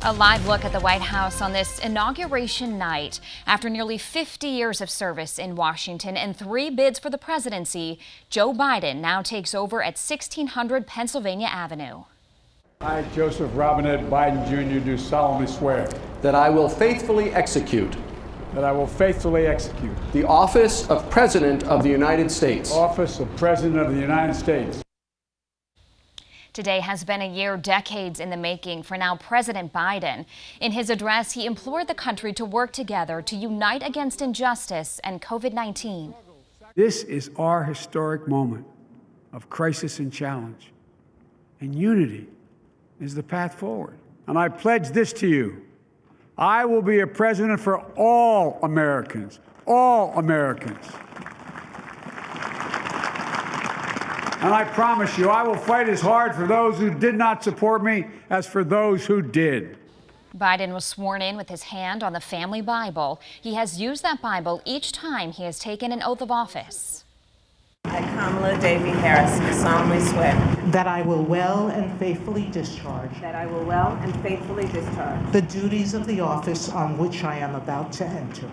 A live look at the White House on this inauguration night. After nearly 50 years of service in Washington and 3 bids for the presidency, Joe Biden now takes over at 1600 Pennsylvania Avenue. I, Joseph Robinette Biden Jr., do solemnly swear that I will faithfully execute the office of President of the United States. Office of President of the United States. Today has been a year, decades in the making for now President Biden. In his address, he implored the country to work together to unite against injustice and COVID-19. This is our historic moment of crisis and challenge, and unity is the path forward. And I pledge this to you. I will be a president for all Americans, all Americans. And I promise you, I will fight as hard for those who did not support me as for those who did. Biden was sworn in with his hand on the family Bible. He has used that Bible each time he has taken an oath of office. I, Kamala Davy Harris, do solemnly swear that I will well and faithfully discharge the duties of the office on which I am about to enter.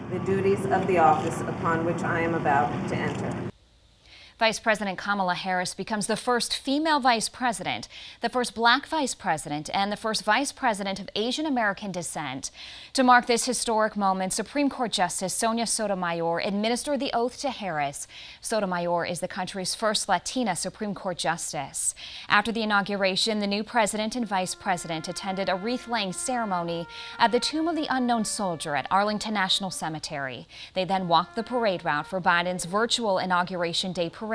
Vice President Kamala Harris becomes the first female vice president, the first black vice president, and the first vice president of Asian American descent. To mark this historic moment, Supreme Court Justice Sonia Sotomayor administered the oath to Harris. Sotomayor is the country's first Latina Supreme Court justice. After the inauguration, the new president and vice president attended a wreath-laying ceremony at the Tomb of the Unknown Soldier at Arlington National Cemetery. They then walked the parade route for Biden's virtual Inauguration Day parade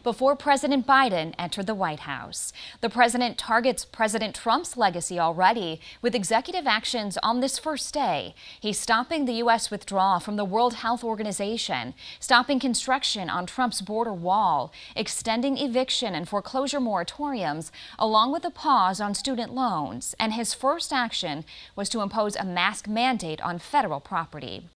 before President Biden entered the White House. The president targets President Trump's legacy already with executive actions on this first day. He's stopping the U.S. withdrawal from the World Health Organization, stopping construction on Trump's border wall, extending eviction and foreclosure moratoriums, along with a pause on student loans. And his first action was to impose a mask mandate on federal property.